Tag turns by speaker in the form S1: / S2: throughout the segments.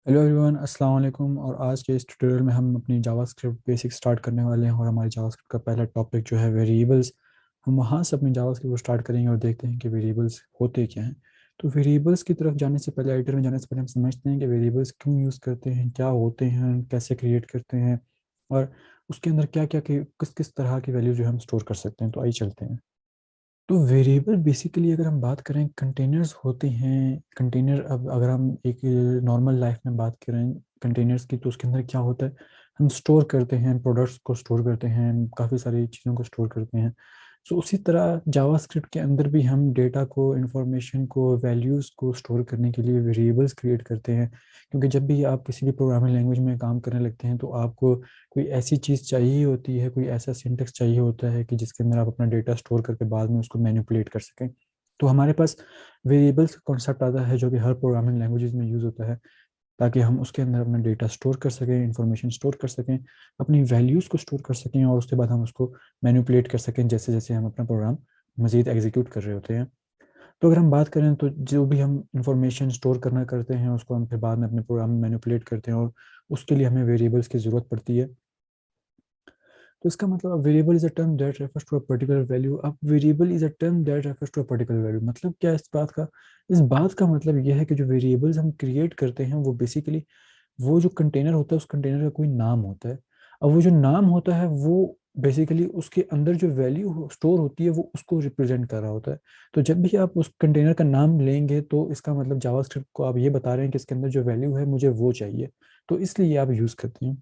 S1: Hello everyone, अस्सलाम वालेकुम। और आज के इस ट्यूटोरियल में हम अपनी जावास्क्रिप्ट बेसिक स्टार्ट करने वाले हैं। और हमारी जावास्क्रिप्ट का पहला टॉपिक जो है वेरिएबल्स, हम वहाँ से अपनी जावास्क्रिप्ट को स्टार्ट करेंगे और देखते हैं कि वेरिएबल्स होते क्या हैं। तो वेरिएबल्स की तरफ जाने से पहले, एडिटर में जाने से पहले हम समझते हैं कि वेरिएबल्स क्यों यूज़ करते हैं, क्या होते हैं, कैसे क्रिएट करते हैं, और उसके अंदर क्या क्या किस किस तरह की वैल्यू जो है हम स्टोर कर सकते हैं। तो आइए चलते हैं। तो वेरिएबल बेसिकली अगर हम बात करें, कंटेनर्स होते हैं। कंटेनर, अब अगर हम एक नॉर्मल लाइफ में बात करें कंटेनर्स की, तो उसके अंदर क्या होता है, हम स्टोर करते हैं, प्रोडक्ट्स को स्टोर करते हैं, काफ़ी सारी चीज़ों को स्टोर करते हैं। सो उसी तरह जावास्क्रिप्ट के अंदर भी हम डेटा को, इंफॉर्मेशन को, वैल्यूज़ को स्टोर करने के लिए वेरिएबल्स क्रिएट करते हैं। क्योंकि जब भी आप किसी भी प्रोग्रामिंग लैंग्वेज में काम करने लगते हैं तो आपको कोई ऐसी चीज़ चाहिए होती है, कोई ऐसा सिंटेक्स चाहिए होता है कि जिसके अंदर आप अपना डेटा स्टोर करके बाद में उसको मैनिपुलेट कर सकें। तो हमारे पास वेरिएबल्स का कॉन्सेप्ट आता है, जो कि हर प्रोग्रामिंग लैंग्वेजेस में यूज़ होता है, ताकि हम उसके अंदर अपना डेटा स्टोर कर सकें, इंफॉर्मेशन स्टोर कर सकें, अपनी वैल्यूज़ को स्टोर कर सकें, और उसके बाद हम उसको मैनिपुलेट कर सकें जैसे जैसे हम अपना प्रोग्राम मज़ीद एग्जीक्यूट कर रहे होते हैं। तो अगर हम बात करें तो जो भी हम इंफॉर्मेशन स्टोर करना करते हैं उसको हम फिर बाद में अपने प्रोग्राम में मैनिपुलेट करते हैं, और उसके लिए हमें वेरिएबल्स की ज़रूरत पड़ती है। तो इसका मतलब variable is a term that refers to a particular value. अब variable is a term that refers to a particular value मतलब क्या है इस बात का? इस बात का मतलब यह है कि जो वेरिएबल्स हम क्रिएट करते हैं वो बेसिकली वो जो कंटेनर होता है उस कंटेनर का कोई नाम होता है। अब वो जो नाम होता है वो बेसिकली उसके अंदर जो वैल्यू स्टोर होती है वो उसको रिप्रेजेंट कर रहा होता है। तो जब भी आप उस कंटेनर का नाम लेंगे तो इसका मतलब जावास्क्रिप्ट को आप ये बता रहे हैं कि इसके अंदर जो वैल्यू है मुझे वो चाहिए। तो इसलिए आप यूज़ करते हैं।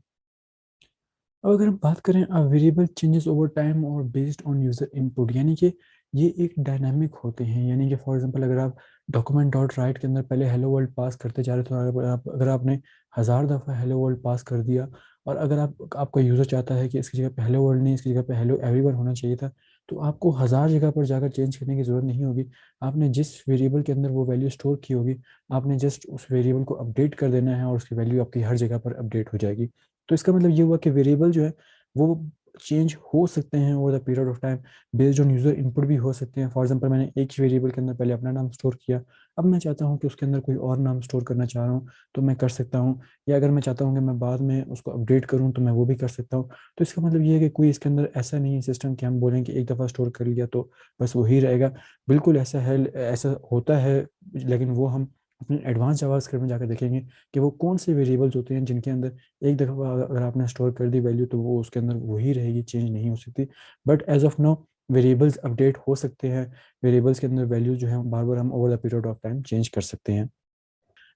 S1: अब अगर हम बात करें वेरिएबल चेंजेस ओवर टाइम और बेस्ड ऑन यूजर इनपुट, यानी कि ये एक डायनामिक होते हैं। यानी कि फॉर एग्जांपल अगर आप डॉक्यूमेंट डॉट राइट के अंदर पहले हेलो वर्ल्ड पास करते जा रहे, तो अगर आपने 1000 दफ़ा हेलो वर्ल्ड पास कर दिया, और अगर आपका यूज़र चाहता है कि इसकी जगह पे हेलो वर्ल्ड नहीं, इसकी जगह पे हेलो एवरीवन होना चाहिए था, तो आपको 1000 जगह पर जाकर चेंज करने की ज़रूरत नहीं होगी। आपने जिस वेरिएबल के अंदर वो वैल्यू स्टोर की होगी, आपने जस्ट उस वेरिएबल को अपडेट कर देना है और उसकी वैल्यू आपकी हर जगह पर अपडेट हो जाएगी। तो इसका मतलब ये हुआ कि वेरिएबल जो है वो चेंज हो सकते हैं over the period of time, based on user input भी हो सकते हैं। फॉर एग्जांपल मैंने एक ही वेरिएबल के अंदर पहले अपना नाम स्टोर किया, अब मैं चाहता हूँ कि उसके अंदर कोई और नाम स्टोर करना चाह रहा हूँ तो मैं कर सकता हूँ। या अगर मैं चाहता हूँ कि मैं बाद में उसको अपडेट करूँ तो मैं वो भी कर सकता हूँ। तो इसका मतलब ये है कि कोई इसके अंदर ऐसा नहीं है सिस्टम कि हम बोलें कि एक दफ़ा स्टोर कर लिया तो बस वही रहेगा। बिल्कुल ऐसा है, ऐसा होता है, लेकिन वो हम अपने एडवांस जावास्क्रिप्ट में जाकर देखेंगे कि वो कौन से वेरिएबल्स होते हैं जिनके अंदर एक दफ़ा अगर आपने स्टोर कर दी वैल्यू तो वो उसके अंदर वही रहेगी, चेंज नहीं हो सकती। But as of now variables update हो सकते हैं। वेरिएबल्स के अंदर वैल्यू जो है बार बार हम over the period of time change कर सकते हैं।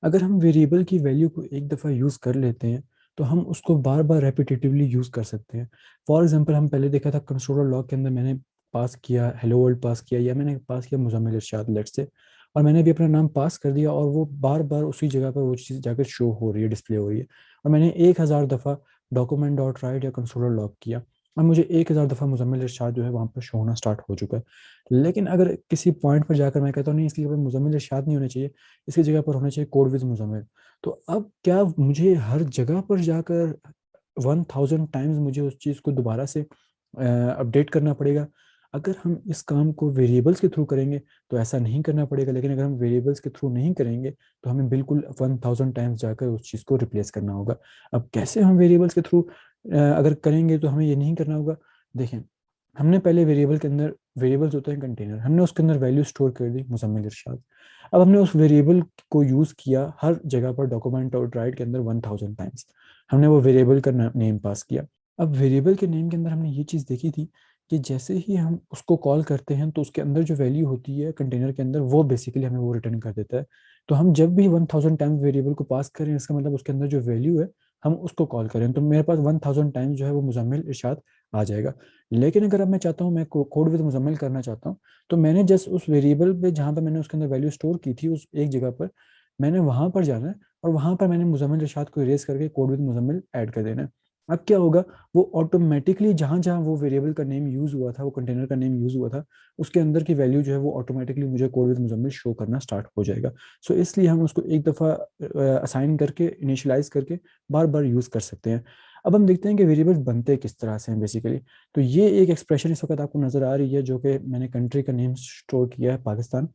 S1: अगर हम वेरिएबल की वैल्यू को एक दफ़ा यूज़ कर लेते हैं तो हम उसको बार बार रेपिटेटिवली यूज़ कर सकते हैं। फॉर एग्जांपल हम पहले देखा था कंस्ट्रक्टर लॉग के अंदर मैंने पास किया हेलो वर्ल्ड पास किया, या मैंने पास किया मुजम्मिल इरशाद लेट से, और मैंने भी अपना नाम पास कर दिया, और वो बार बार उसी जगह पर वो चीज़ जाकर शो हो रही है, डिस्प्ले हो रही है। और मैंने 1000 दफ़ा डॉक्यूमेंट डॉट राइट या कंस्ट्रक्टर लॉग किया, अब मुझे 1000 दफ़ा मुजम्मिल इरशाद जो है वहाँ पर शो होना स्टार्ट हो चुका है। लेकिन अगर किसी पॉइंट पर जाकर मैं कहता हूँ नहीं, इसकी जगह पर मुजम्मिल इरशाद नहीं होना चाहिए, इसकी जगह पर होना चाहिए कोड विद मुजम्मिल, तो अब क्या मुझे हर जगह पर जाकर 1000 टाइम्स मुझे उस चीज़ को दोबारा से अपडेट करना पड़ेगा? अगर हम इस काम को वेरिएबल्स के थ्रू करेंगे तो ऐसा नहीं करना पड़ेगा, लेकिन अगर हम वेरिएबल्स के थ्रू नहीं करेंगे तो हमें बिल्कुल 1000 टाइम्स जाकर उस चीज़ को रिप्लेस करना होगा। अब कैसे हम वेरिएबल्स के थ्रू अगर करेंगे तो हमें ये नहीं करना होगा। देखें, हमने पहले वेरिएबल के अंदर, वेरिएबल्स होते हैं कंटेनर, हमने उसके अंदर वैल्यू स्टोर कर दी मुजम्मिल इरशाद। अब हमने उस वेरिएबल को यूज़ किया हर जगह पर डॉक्यूमेंट और राइट के अंदर 1000 टाइम्स, हमने वो वेरिएबल का नेम पास किया। अब वेरिएबल के नेम के अंदर हमने ये चीज़ देखी थी कि जैसे ही हम उसको कॉल करते हैं तो उसके अंदर जो वैल्यू होती है कंटेनर के अंदर वो बेसिकली हमें वो रिटर्न कर देता है। तो हम जब भी 1000 टाइम्स वेरिएबल को पास करें, इसका मतलब उसके अंदर जो वैल्यू है हम उसको कॉल करें, तो मेरे पास 1000 टाइम्स जो है वो मुजम्मिल इरशाद आ जाएगा। लेकिन अगर अब मैं चाहता हूँ, मैं कोड विद मुजम्मिल करना चाहता हूँ, तो मैंने जस्ट उस वेरिएबल पे जहाँ पर मैंने उसके अंदर वैल्यू स्टोर की थी उस एक जगह पर, मैंने वहां पर जाना है, और वहां पर मैंने मुजम्मिल इरशाद को इरेज करके कोड विद मुजम्मिल ऐड कर देना है। अब क्या होगा, वो ऑटोमेटिकली जहां जहां वो वेरिएबल का नेम यूज हुआ था, वो कंटेनर का नेम यूज हुआ था, उसके अंदर की वैल्यू जो है वो ऑटोमेटिकली मुझे कोड विद मुजम्मिल शो करना स्टार्ट हो जाएगा। सो इसलिए हम उसको एक दफ़ा असाइन करके, इनिशियलाइज करके बार बार यूज कर सकते हैं। अब हम देखते हैं कि वेरिएबल्स बनते किस तरह से हैं बेसिकली। तो ये एक एक्सप्रेशन इस वक्त आपको नजर आ रही है जो कि मैंने कंट्री का नेम स्टोर किया है पाकिस्तान।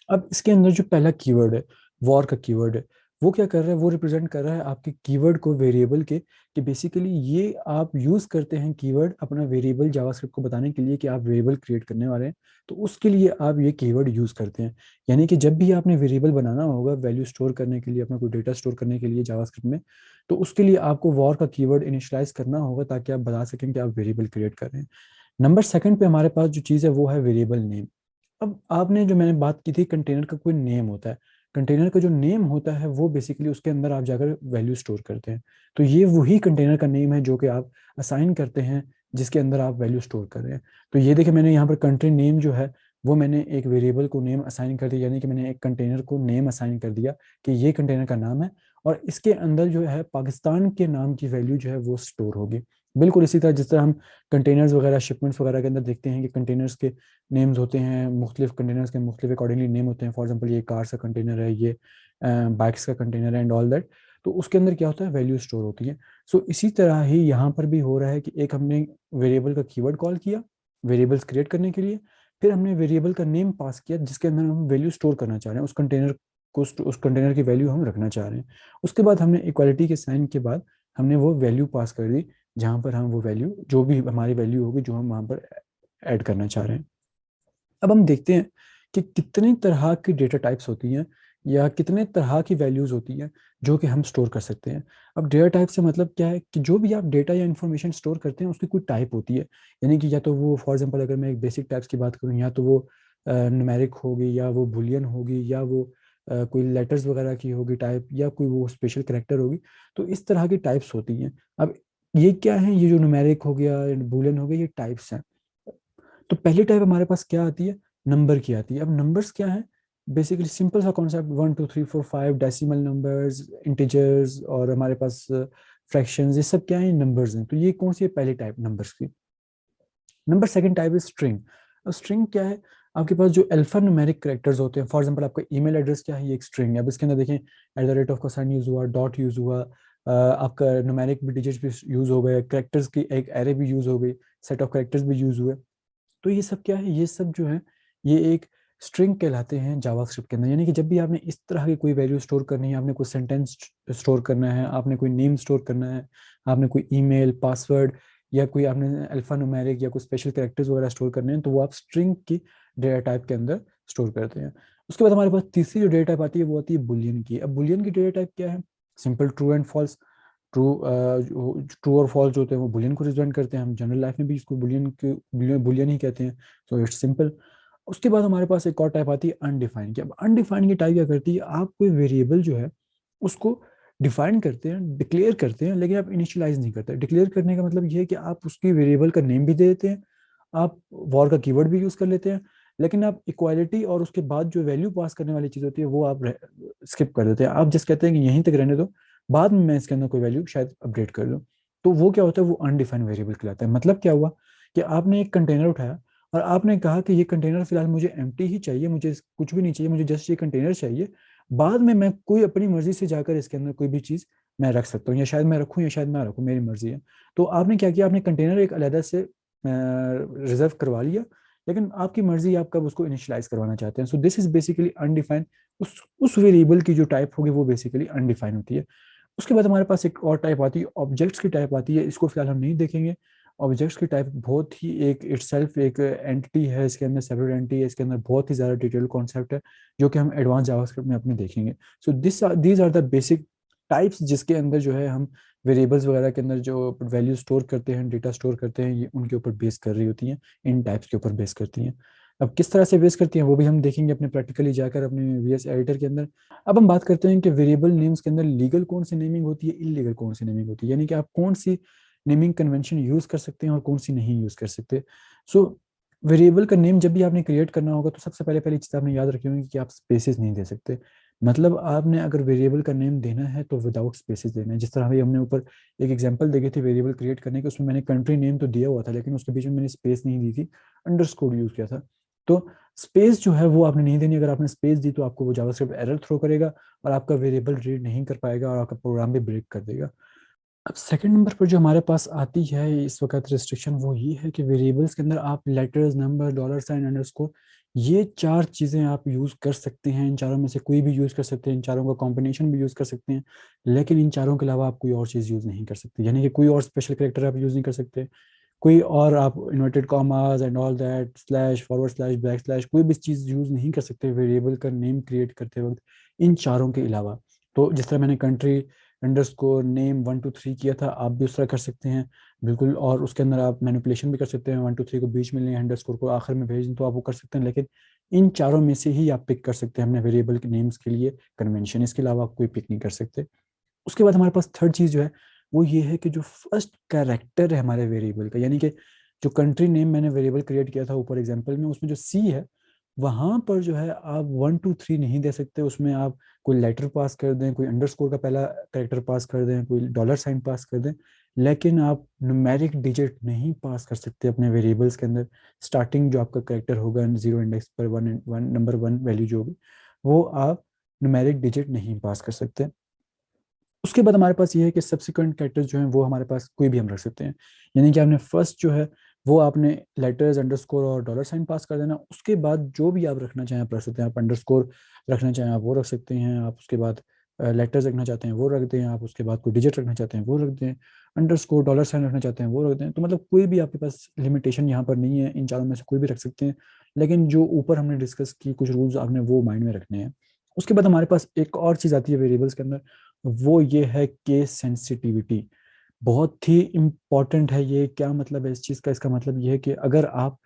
S1: अब इसके अंदर जो पहला कीवर्ड है, वॉर का कीवर्ड है, वो क्या कर रहा है, वो रिप्रेजेंट कर रहा है आपके कीवर्ड को वेरिएबल के, कि बेसिकली ये आप यूज़ करते हैं कीवर्ड अपना वेरिएबल जावास्क्रिप्ट को बताने के लिए कि आप वेरिएबल क्रिएट करने वाले हैं, तो उसके लिए आप ये कीवर्ड यूज़ करते हैं। यानी कि जब भी आपने वेरिएबल बनाना होगा वैल्यू स्टोर करने के लिए, अपना कोई डेटा स्टोर करने के लिए जावास्क्रिप्ट में, तो उसके लिए आपको वॉर का कीवर्ड इनिशियलाइज करना होगा ताकि आप बता सकें कि आप वेरिएबल क्रिएट कर रहे हैं। नंबर सेकंड पे हमारे पास जो चीज़ है वो है वेरिएबल नेम। अब आपने जो मैंने बात की थी, कंटेनर का कोई नेम होता है, कंटेनर का जो नेम होता है वो बेसिकली उसके अंदर आप जाकर वैल्यू स्टोर करते हैं। तो ये वही कंटेनर का नेम है जो कि आप असाइन करते हैं, जिसके अंदर आप वैल्यू स्टोर कर रहे हैं। तो ये देखिए, मैंने यहाँ पर कंट्री नेम जो है वो मैंने एक वेरिएबल को नेम असाइन कर दिया, यानी कि मैंने एक कंटेनर को नेम असाइन कर दिया कि ये कंटेनर का नाम है, और इसके अंदर जो है पाकिस्तान के नाम की वैल्यू जो है वो स्टोर होगी। बिल्कुल इसी तरह जिस तरह हम कंटेनर्स वगैरह शिपमेंट्स वगैरह के अंदर देखते हैं कि कंटेनर्स के नेम्स होते हैं, मुख्तलिफ कंटेनर्स के मुख्तलिफ अकॉर्डिंगली नेम होते हैं। फॉर एग्जांपल ये कार्स का कंटेनर है, ये बाइक्स का कंटेनर है एंड ऑल दैट। तो उसके अंदर क्या होता है, वैल्यू स्टोर होती है। सो इसी तरह ही यहाँ पर भी हो रहा है कि एक हमने वेरिएबल का कीवर्ड कॉल किया वेरिएबल्स क्रिएट करने के लिए, फिर हमने वेरिएबल का नेम पास किया जिसके अंदर हम वैल्यू स्टोर करना चाह रहे हैं, उस कंटेनर को, उस कंटेनर की वैल्यू हम रखना चाह रहे हैं। उसके बाद हमने इक्वालिटी के साइन के बाद हमने वो वैल्यू पास कर दी, जहाँ पर हम वो वैल्यू, जो भी हमारी वैल्यू होगी जो हम वहाँ पर ऐड करना चाह रहे हैं। अब हम देखते हैं कि कितने तरह की डेटा टाइप्स होती हैं या कितने तरह की वैल्यूज होती हैं जो कि हम स्टोर कर सकते हैं। अब डेटा टाइप से मतलब क्या है कि जो भी आप डेटा या इन्फॉर्मेशन स्टोर करते हैं उसकी कोई टाइप होती है। यानी कि या तो वो फॉर एग्जांपल अगर मैं एक बेसिक टाइप्स की बात करूँ, या तो वो न्यूमेरिक होगी, या वो बुलियन होगी, या वो कोई लेटर्स वगैरह की होगी टाइप, या कोई वो स्पेशल करेक्टर होगी। तो इस तरह की टाइप्स होती हैं। अब ये क्या है, ये जो न्यूमेरिक हो गया, बुलियन हो गया, ये टाइप्स हैं। तो पहली टाइप हमारे पास क्या आती है, नंबर की आती है। अब नंबर्स क्या है, बेसिकली सिंपल सा कॉन्सेप्ट, 1 2 3 4 5 डेसिमल नंबर्स, इंटीजर्स, और हमारे पास फ्रैक्शंस, ये सब क्या है, नंबर्स हैं। तो ये कौन सी है, पहली टाइप नंबर्स की। Number second type is string. अब स्ट्रिंग क्या है, आपके पास जो अल्फा न्यूमेरिक कैरेक्टर्स होते हैं, फॉर एग्जांपल आपका ईमेल एड्रेस क्या है, ये एक स्ट्रिंग है। अब इसके अंदर देखें @ का साइन यूज हुआ, डॉट यूज हुआ, आपका न्यूमेरिक भी डिजिट्स भी यूज हो गए, कैरेक्टर्स की एक एरे भी यूज हो गई, सेट ऑफ कैरेक्टर्स भी यूज हुए। तो ये सब क्या है, ये सब जो है ये एक स्ट्रिंग कहलाते हैं जावास्क्रिप्ट के अंदर। यानी कि जब भी आपने इस तरह की कोई वैल्यू स्टोर करनी है, आपने कोई सेंटेंस स्टोर करना है, आपने कोई नेम स्टोर करना है, आपने कोई ईमेल पासवर्ड, या कोई आपने अल्फा न्यूमेरिक या कोई स्पेशल कैरेक्टर्स वगैरह स्टोर करने हैं, तो वो आप स्ट्रिंग की डेटा टाइप के अंदर स्टोर करते हैं। उसके बाद हमारे पास तीसरी जो डेटा टाइप आती है वो आती है बुलियन की। अब बुलियन की डेटा टाइप क्या है, simple true and false. True true और फॉल्स जो होते हैं वो बुलियन को रिप्रेजेंट करते हैं। हम जनरल लाइफ में भी इसको बुलियन ही कहते हैं। So it's simple. उसके बाद हमारे पास एक और टाइप आती है अनडिफाइंड की। अब अनडिफाइंड की टाइप क्या करती है, आप कोई वेरिएबल जो है उसको डिफाइन करते हैं, डिक्लेयर करते हैं, लेकिन आप इनिशियलाइज नहीं करते। डिक्लेयर करने का मतलब ये है कि आप उसकी वेरिएबल का नेम भी दे देते हैं, आप वॉर का कीवर्ड भी यूज कर लेते हैं, लेकिन आप इक्वालिटी और उसके बाद जो वैल्यू पास करने वाली चीज होती है वो आप स्किप कर देते हैं। आप जस्ट कहते हैं कि यहीं तक रहने दो, बाद में मैं इसके अंदर कोई वैल्यू शायद अपडेट कर दूं। तो वो क्या होता है, वो अनडिफाइंड वेरिएबल कहलाता है। मतलब क्या हुआ कि आपने एक कंटेनर उठाया और आपने कहा कि ये कंटेनर फिलहाल मुझे एम्प्टी ही चाहिए, मुझे कुछ भी नहीं चाहिए, मुझे जस्ट ये कंटेनर चाहिए, बाद में मैं कोई अपनी मर्जी से जाकर इसके अंदर कोई भी चीज़ मैं रख सकता हूँ, या शायद मैं रखूँ या शायद ना रखूँ, मेरी मर्जी है। तो आपने क्या किया, आपने कंटेनर एक अलग से रिजर्व करवा लिया, लेकिन आपकी मर्जी, आप कब उसको इनिशियलाइज करवाना चाहते हैं। So this is basically undefined. उस वेरिएबल की जो टाइप होगी वो बेसिकली अनडिफाइंड होती है। उसके बाद हमारे पास एक और टाइप आती है, ऑब्जेक्ट्स की टाइप आती है। इसको फिलहाल हम नहीं देखेंगे। ऑब्जेक्ट्स की टाइप बहुत ही एक इटसेल्फ एक एंटिटी है, इसके अंदर सेपरेट एंटिटी है, इसके अंदर बहुत ही ज़्यादा डिटेल कॉन्सेप्ट है जो कि हम एडवांस जावास्क्रिप्ट में अपने देखेंगे। So these are the basic types जिसके अंदर जो है हम वेरिएबल्स वगैरह के अंदर जो वैल्यू स्टोर करते हैं, डेटा स्टोर करते हैं, ये उनके ऊपर बेस कर रही होती हैं, इन टाइप्स के ऊपर बेस करती हैं। अब किस तरह से बेस करती हैं वो भी हम देखेंगे अपने प्रैक्टिकली जाकर अपने वीएस एडिटर के अंदर। अब हम बात करते हैं कि वेरिएबल नेम्स के अंदर लीगल कौन सी नेमिंग होती है, इलीगल कौन सी नेमिंग होती है, यानी कि आप कौन सी नेमिंग कन्वेंशन यूज कर सकते हैं और कौन सी नहीं यूज कर सकते। सो वेरिएबल का नेम जब भी आपने क्रिएट करना होगा तो सबसे पहले चीज़ आपने याद रखी होगी कि आप स्पेसेस नहीं दे सकते। मतलब आपने अगर वेरिएबल का नेम देना है तो विदाउट स्पेसेस देना है। जिस तरह भी हमने ऊपर एक एग्जांपल देखी थी वेरिएबल क्रिएट करने की, उसमें मैंने कंट्री नेम तो दिया हुआ था लेकिन उसके बीच में मैंने स्पेस नहीं दी थी, अंडरस्कोर यूज किया था। तो स्पेस जो है वो आपने नहीं देनी। अगर आपने स्पेस दी तो आपको वो जावास्क्रिप्ट एरर थ्रो करेगा और आपका वेरिएबल रीड नहीं कर पाएगा और आपका प्रोग्राम भी ब्रेक कर देगा। अब सेकंड नंबर पर जो हमारे पास आती है इस वक्त रिस्ट्रिक्शन, वो ये है कि वेरिएबल्स के अंदर आप letters, number, dollar sign, underscore, ये चार चीज़ें आप यूज़ कर सकते हैं। इन चारों में से कोई भी यूज़ कर सकते हैं, इन चारों का कॉम्बिनेशन भी यूज़ कर सकते हैं, लेकिन इन चारों के अलावा आप कोई और चीज़ यूज़ नहीं कर सकते। यानी कि कोई और स्पेशल कैरेक्टर आप यूज़ नहीं कर सकते, कोई और आप inverted commas and all that, slash, forward slash, back slash, कोई भी चीज़ यूज़ नहीं कर सकते वेरिएबल का नेम क्रिएट करते वक्त, इन चारों के अलावा। तो जिस तरह मैंने कंट्री अंडरस्कोर नेम 1 2 3 किया था, आप भी उस तरह कर सकते हैं बिल्कुल। और उसके अंदर आप मैनिपुलेशन भी कर सकते हैं, 1 2 3 को बीच में लें, अंडरस्कोर को आखिर में भेज दें, तो आप वो कर सकते हैं। लेकिन इन चारों में से ही आप पिक कर सकते हैं अपने वेरिएबल के नेम्स के लिए कन्वेंशन, इसके अलावा आप कोई पिक नहीं कर सकते। उसके बाद हमारे पास थर्ड चीज़ जो है वो ये है कि जो फर्स्ट कैरेक्टर है हमारे वेरिएबल का, यानी कि जो कंट्री नेम मैंने वेरिएबल क्रिएट किया था ऊपर एग्जांपल में, उसमें जो सी है वहाँ पर जो है आप 1 2 3 नहीं दे सकते। उसमें आप कोई लेटर पास कर दें, कोई अंडरस्कोर का पहला कैरेक्टर पास कर दें, कोई डॉलर साइन पास कर दें, लेकिन आप न्यूमेरिक डिजिट नहीं पास कर सकते अपने वेरिएबल्स के अंदर। स्टार्टिंग जो आपका कैरेक्टर होगा जीरो इंडेक्स पर, one one number one value जो होगी, वो आप न्यूमेरिक डिजिट नहीं पास कर सकते। उसके बाद हमारे पास ये है कि सब्सिक्वेंट कैरेक्टर्स जो हैं वो हमारे पास कोई भी हम रख सकते हैं। यानी कि आपने फर्स्ट जो है वो आपने लेटर्स, अंडरस्कोर और डॉलर साइन पास कर देना। उसके बाद जो भी आप रखना चाहें आप रख सकते हैं। आप अंडरस्कोर रखना चाहें आप वो रख सकते हैं, आप उसके बाद लेटर्स रखना चाहते हैं वो रख दें, आप उसके बाद कोई डिजिट रखना चाहते हैं वो रख दें, अंडरस्कोर डॉलर साइन रखना चाहते हैं वो रख दें। तो मतलब कोई भी आपके पास लिमिटेशन यहाँ पर नहीं है, इन चारों में से कोई भी रख सकते हैं। लेकिन जो ऊपर हमने डिस्कस की कुछ रूल्स आपने वो माइंड में रखने हैं। उसके बाद हमारे पास एक और चीज़ आती है वेरिएबल्स के अंदर, वो ये है केस सेंसिटिविटी। बहुत ही इम्पॉर्टेंट है ये। क्या मतलब है इस चीज़ का? इसका मतलब ये है कि अगर आप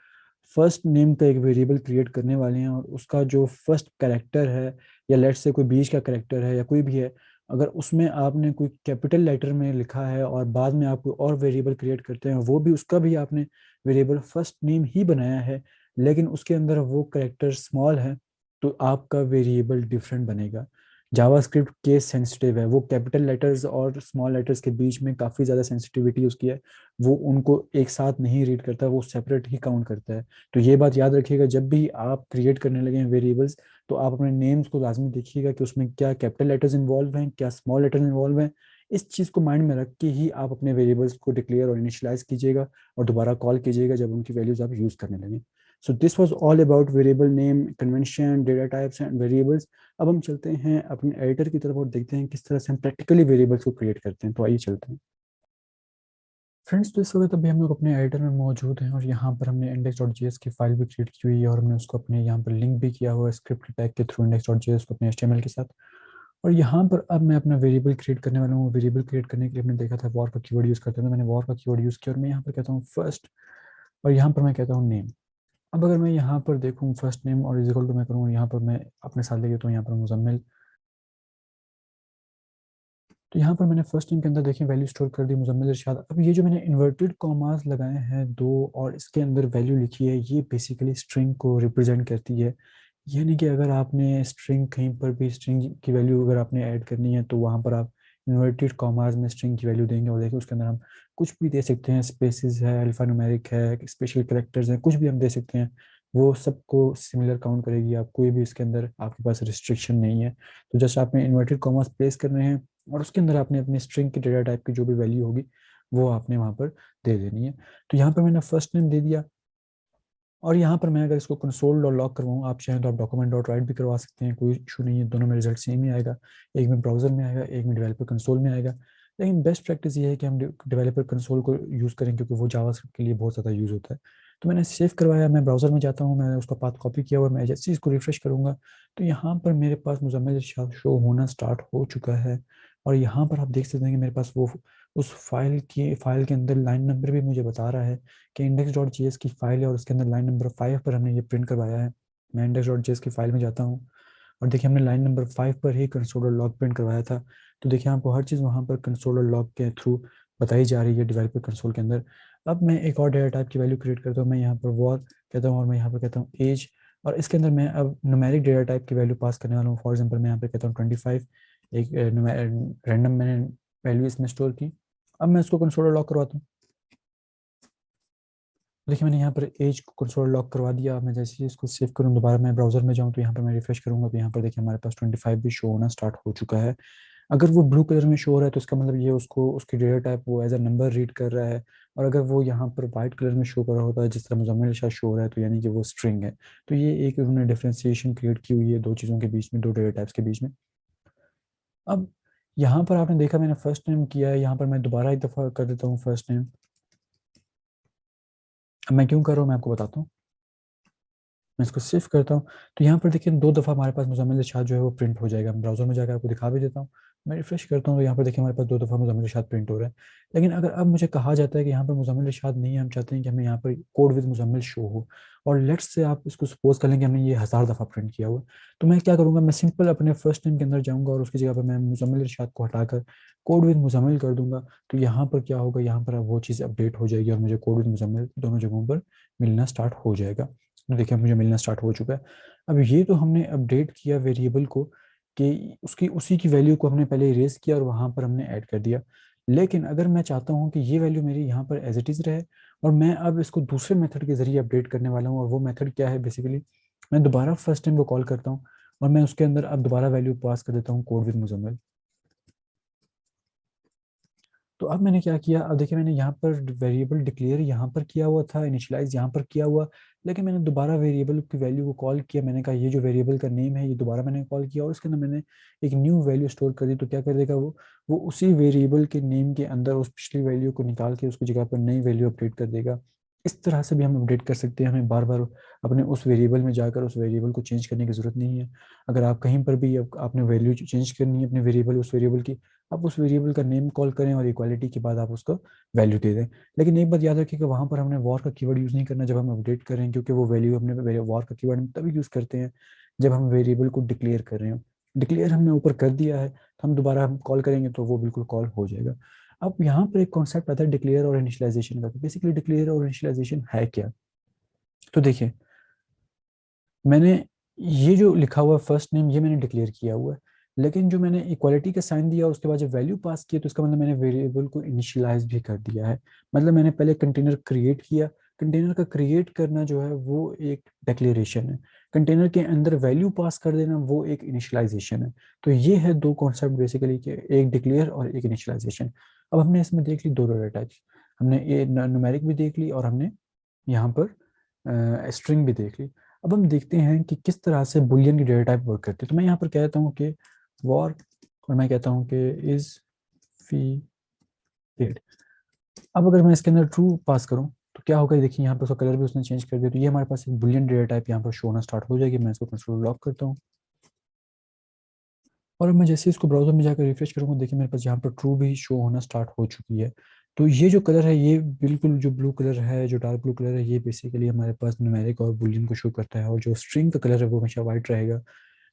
S1: फर्स्ट नेम का एक वेरिएबल क्रिएट करने वाले हैं और उसका जो फर्स्ट कैरेक्टर है, या लेट्स से कोई बीच का कैरेक्टर है या कोई भी है, अगर उसमें आपने कोई कैपिटल लेटर में लिखा है और बाद में आप कोई और वेरिएबल क्रिएट करते हैं, वो भी उसका भी आपने वेरिएबल फर्स्ट नेम ही बनाया है, लेकिन उसके अंदर वो कैरेक्टर स्मॉल है, तो आपका वेरिएबल डिफरेंट बनेगा। जावास्क्रिप्ट केस सेंसिटिव है, वो कैपिटल लेटर्स और स्मॉल लेटर्स के बीच में काफ़ी ज़्यादा सेंसिटिविटी उसकी है। वो उनको एक साथ नहीं रीड करता, वो सेपरेट ही काउंट करता है। तो ये बात याद रखिएगा, जब भी आप क्रिएट करने लगे हैं वेरिएबल्स, तो आप अपने नेम्स को लाजमी देखिएगा कि उसमें क्या कैपिटल लेटर्स इन्वॉल्व हैं, क्या स्मॉल लेटर्स इन्वॉल्व हैं। इस चीज़ को माइंड में रख के ही आप अपने वेरिएबल्स को डिक्लेयर और इनिशियलाइज कीजिएगा और दोबारा कॉल कीजिएगा जब उनकी वैल्यूज आप यूज़ करने लगें। So this was all about variable name, convention, data types and variables. अब हम चलते हैं अपने एडिटर की तरफ और देखते हैं किस तरह से हम प्रैक्टिकली वेरिएबल्स को क्रिएट करते हैं। तो आइए चलते हैं फ्रेंड्स। तो इस वक्त अभी हम लोग अपने एडिटर में मौजूद हैं और यहाँ पर हमने index.js की फाइल भी क्रिएट की हुई है और हमने उसको अपने यहाँ पर लिंक भी किया हुआ है स्क्रिप्ट टैग के थ्रू index.js को अपने HTML के साथ। और यहाँ पर अब मैं अपना वेरिएबल क्रिएट करने वाला हूँ। वेरिएबल क्रिएट करने के लिए हमने देखा था वॉर का कीवर्ड यूज़ करते हैं, तो मैंने वॉर का कीवर्ड यूज़ किया और मैं यहाँ पर कहता हूँ फर्स्ट, और यहाँ पर मैं कहता हूँ नेम। अब अगर मैं यहाँ पर देखूँ फर्स्ट नेम और इज इक्वल टू मैं करूँ, यहाँ पर मैं अपने साथ लेके तो यहाँ पर मुजम्मिल, तो यहाँ पर मैंने फर्स्ट नेम के अंदर देखिए वैल्यू स्टोर कर दी मुजम्मिल इरशाद। अब ये जो मैंने इन्वर्टेड कॉमास लगाए हैं दो और इसके अंदर वैल्यू लिखी है, ये बेसिकली स्ट्रिंग को रिप्रेजेंट करती है। यानी कि अगर आपने स्ट्रिंग कहीं पर भी स्ट्रिंग की वैल्यू अगर आपने ऐड करनी है, तो वहाँ पर आप इन्वर्टेड कॉमास में स्ट्रिंग की वैल्यू देंगे और देखिए उसके अंदर हम कुछ भी दे सकते हैं, स्पेसिस है, अल्फा न्यूमेरिक है, स्पेशल कैरेक्टर्स हैं, कुछ भी हम दे सकते हैं। वो सबको सिमिलर काउंट करेगी। आप कोई भी इसके अंदर आपके पास रिस्ट्रिक्शन नहीं है। तो जस्ट आपने इन्वर्टेड कॉमास प्लेस करने हैं और उसके अंदर आपने अपने स्ट्रिंग की डेटा टाइप की जो भी वैल्यू होगी वो आपने वहाँ पर दे देनी है। तो यहाँ पर मैंने फर्स्ट नेम दे दिया और यहाँ पर मैं अगर इसको कंसोल डॉट लॉग करवाऊँ, आप चाहें तो आप डॉक्यूमेंट डॉट राइट भी करवा सकते हैं, कोई इशू नहीं है। दोनों में रिजल्ट सेम ही आएगा, एक में ब्राउजर में आएगा, एक में डेवलपर कंसोल में आएगा। लेकिन बेस्ट प्रैक्टिस ये है कि हम डेवलपर कंसोल को यूज़ करें क्योंकि वो जावास्क्रिप्ट के लिए बहुत ज़्यादा यूज़ होता है। तो मैंने सेव करवाया, मैं ब्राउजर में जाता हूँ, मैंने उसका पाथ कॉपी किया हुआ, मैं जैसे इसको रिफ्रेश करूँगा तो यहाँ पर मेरे पास मुजम्मिल इरशाद शो होना स्टार्ट हो चुका है। और यहाँ पर आप देख सकते हैं कि मेरे पास वो उस फाइल के अंदर लाइन नंबर भी मुझे बता रहा है कि index.js की फाइल है और उसके अंदर लाइन नंबर 5 पर हमने ये प्रिंट करवाया है। मैं index.js की फाइल में जाता हूँ और देखिए हमने लाइन नंबर 5 पर ही कंसोल लॉग प्रिंट करवाया था। तो देखिए आपको हर चीज़ वहाँ पर कंसोल लॉग के थ्रू बताई जा रही है डेवलपर कंसोल के अंदर। अब मैं एक और डेटा टाइप की वैल्यू क्रिएट करता हूँ, मैं यहाँ पर वॉर कहता हूँ और मैं यहाँ पर कहता हूँ एज, और इसके अंदर मैं अब न्यूमेरिक डेटा टाइप की वैल्यू पास करने वाला हूँ। फॉर एग्जाम्पल मैं यहाँ पे कहता हूँ 25, एक रैंडम मैंने वैल्यू इसमें स्टोर की। अब मैं इसको कंसोल लॉग करवाता हूँ। देखिए मैंने यहाँ पर एज को कंसोल लॉक करवा दिया। मैं जैसे ही इसको सेव करूँ दोबारा मैं ब्राउजर में जाऊँ तो यहाँ पर मैं रिफ्रेश करूँगा तो यहाँ पर देखिए हमारे पास 25 भी शो होना स्टार्ट हो चुका है। अगर वो ब्लू कलर में शो हो रहा है तो इसका मतलब ये उसको उसकी डेटा टाइप वो एज अ नंबर रीड कर रहा है। और अगर वो यहाँ पर वाइट कलर में शो कर रहा होता है जिस तरह मुजम्मिल शाह शो हो रहा है तो यानी कि वो स्ट्रिंग है। तो ये एक उन्होंने डिफ्रेंसिएशन क्रिएट की हुई है दो चीज़ों के बीच में, दो डेटा टाइप्स के बीच में। अब यहाँ पर आपने देखा मैंने फर्स्ट नेम किया है, यहाँ पर मैं दोबारा एक दफ़ा कर देता हूँ फर्स्ट नेम। अब मैं क्यों कर रहा हूँ मैं आपको बताता हूँ। मैं इसको सेव करता हूँ तो यहाँ पर देखिए दो दफ़ा हमारे पास मुज़म्मिल इरशाद जो है वो प्रिंट हो जाएगा। मैं ब्राउज़र में जाकर आपको दिखा भी देता हूँ। मैं रिफ्रेश करता हूँ तो यहाँ पर देखिए हमारे पास दो दफ़ा मुज़म्मिल इरशाद प्रिंट हो रहा है। लेकिन अगर अब मुझे कहा जाता है कि यहाँ पर मुज़म्मिल इरशाद नहीं है, हम चाहते हैं कि हमें यहाँ पर कोड विद मुज़म्मिल शो हो, और लेट्स से आप इसको सपोज कर लें कि हमने ये 1000 दफ़ा प्रिंट किया हुआ है, तो मैं क्या करूँगा, मैं सिंपल अपने फर्स्ट नेम के अंदर जाऊँगा और उसकी जगह पर मैं मुज़म्मिल इरशाद को हटाकर कोड विद मुज़म्मिल कर दूंगा। तो यहाँ पर क्या होगा, यहाँ पर अब वो चीज़ अपडेट हो जाएगी और मुझे कोड विद मुज़म्मिल दोनों जगहों पर मिलना स्टार्ट हो जाएगा। तो देखिए मुझे मिलना स्टार्ट हो चुका है। अब ये तो हमने अपडेट किया वेरिएबल को कि उसकी उसी की वैल्यू को हमने पहले इरेज किया और वहाँ पर हमने ऐड कर दिया। लेकिन अगर मैं चाहता हूँ कि ये वैल्यू मेरी यहाँ पर एज इट इज़ रहे और मैं अब इसको दूसरे मेथड के ज़रिए अपडेट करने वाला हूँ, और वो मेथड क्या है, बेसिकली मैं दोबारा फर्स्ट टाइम को कॉल करता हूँ और मैं उसके अंदर अब दोबारा वैल्यू पास कर देता हूँ कोड विद मुजम्मिल। तो अब मैंने क्या किया, अब देखिए मैंने यहाँ पर वेरिएबल डिक्लेयर यहाँ पर किया हुआ था, इनिशियलाइज यहाँ पर किया हुआ, लेकिन मैंने दोबारा वेरिएबल की वैल्यू को कॉल किया। मैंने कहा ये जो वेरिएबल का नेम है ये दोबारा मैंने कॉल किया और उसके अंदर मैंने एक न्यू वैल्यू स्टोर कर दी। तो क्या कर देगा वो उसी वेरिएबल के नेम के अंदर उस पिछली वैल्यू को निकाल के उसकी जगह पर नई वैल्यू अपडेट कर देगा। इस तरह से भी हम अपडेट कर सकते हैं, हमें बार बार अपने उस वेरिएबल में जाकर उस वेरिएबल को चेंज करने की ज़रूरत नहीं है। अगर आप कहीं पर भी आपने वैल्यू चेंज करनी है अपने वेरिएबल उस वेरिएबल की, आप उस वेरिएबल का नेम कॉल करें और इक्वालिटी के बाद आप उसको वैल्यू दे दें। लेकिन एक बात याद रखिए कि वहाँ पर हमने वॉर का कीवर्ड यूज़ नहीं करना जब हम अपडेट कर रहे हैं, क्योंकि वो वैल्यू हमने वॉर का कीवर्ड हम तभी यूज़ करते हैं जब हम वेरिएबल को डिक्लेयर कर रहे हो। डिक्लेयर हमने ऊपर कर दिया है तो हम दोबारा हम कॉल करेंगे तो वो बिल्कुल कॉल हो जाएगा। अब यहाँ पर एक कॉन्सेप्ट आता है डिक्लेयर और इनिशियलाइजेशन का। बेसिकली डिक्लेयर और इनिशियलाइजेशन है क्या, तो देखिए मैंने ये जो लिखा हुआ फर्स्ट नेम ये मैंने डिक्लेयर किया हुआ है, लेकिन जो मैंने इक्वालिटी का साइन दिया उसके बाद जब वैल्यू पास किया तो इसका मतलब मैंने वेरिएबल को इनिशियलाइज भी कर दिया है। मतलब मैंने पहले कंटेनर क्रिएट किया। कंटेनर का क्रिएट करना जो है वो एक डिक्लेरेशन है, कंटेनर के अंदर वैल्यू पास कर देना वो एक इनिशियलाइजेशन है। तो ये है दो कॉन्सेप्ट बेसिकली के, एक डिक्लेयर और एक इनिशियलाइजेशन। अब हमने इसमें देख ली दो डेटा टाइप्स, हमने ये न्यूमेरिक भी देख ली और हमने यहाँ पर स्ट्रिंग भी देख ली। अब हम देखते हैं कि किस तरह से बुलियन की डेटा टाइप वर्क करती है। तो मैं यहाँ पर कहता हूँ कि वॉर, और मैं कहता हूँ कि इज फीड। अब अगर मैं इसके अंदर ट्रू पास करूँ तो क्या होगा, देखिए यहाँ पर उसका कलर भी उसने चेंज कर दिया। तो ये हमारे पास एक बुलियन डेटा टाइप यहाँ पर शो होना स्टार्ट हो जाएगी। मैं इसको कंट्रोल लॉक करता हूँ और अब मैं जैसे इसको ब्राउजर में जाकर रिफ्रेश करूँगा, देखिए मेरे पास यहाँ पर ट्रू भी शो होना स्टार्ट हो चुकी है। तो ये जो कलर है ये बिल्कुल जो ब्लू कलर है, जो डार्क ब्लू कलर है, ये बेसिकली हमारे पास न्यूमेरिक और बुलियन को शो करता है, और जो स्ट्रिंग का कलर है वो हमेशा वाइट रहेगा।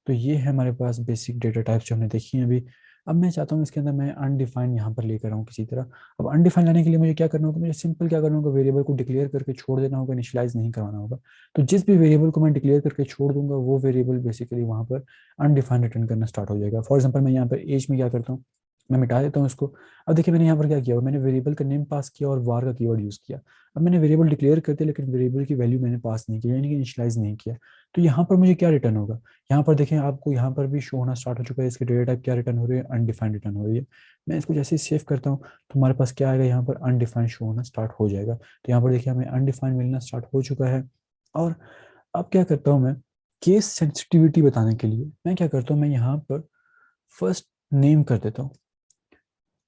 S1: तो ये है हमारे पास बेसिक डेटा टाइप्स जो हमने देखी हैं अभी। अब मैं चाहता हूँ इसके अंदर मैं अनडिफाइंड यहाँ पर लेकर आऊँ किसी तरह। अब अनडिफाइंड लाने के लिए मुझे क्या करना होगा, मुझे सिंपल क्या करना होगा, वेरिएबल को डिक्लेयर करके छोड़ देना होगा, इनिशियलाइज नहीं करवाना होगा। तो जिस भी वेरिएबल को मैं डिक्लेयर करके छोड़ दूंगा वो वेरिएबल बेसिकली वहाँ पर अनडिफाइंड रिटर्न करना स्टार्ट हो जाएगा। फॉर एग्जाम्पल मैं यहाँ पर एज में क्या करता हूँ, मैं मिटा देता हूँ इसको। अब देखिए मैंने यहाँ पर क्या किया, मैंने वेरिएबल का नेम पास किया और वार का कीवर्ड यूज़ किया। अब मैंने वेरिएबल डिक्लेयर कर दिया लेकिन वेरिएबल की वैल्यू मैंने पास नहीं की, यानी कि इनिशियलाइज नहीं किया। तो यहाँ पर मुझे क्या रिटर्न होगा, यहाँ पर देखें आपको यहाँ पर भी शो होना स्टार्ट हो चुका है। इसके डेटा टाइप क्या रिटर्न हो रही है, अनडिफाइंड रिटर्न हो रही है। मैं इसको जैसे ही सेव करता हूँ तो हमारे पास क्या आएगा, यहाँ पर अनडिफाइंड शो होना स्टार्ट हो जाएगा। तो यहाँ पर देखिए हमें अनडिफाइंड मिलना स्टार्ट हो चुका है। और अब क्या करता हूँ मैं, केस सेंसिटिविटी बताने के लिए मैं क्या करता हूँ, मैं यहाँ पर फर्स्ट नेम कर देता हूँ।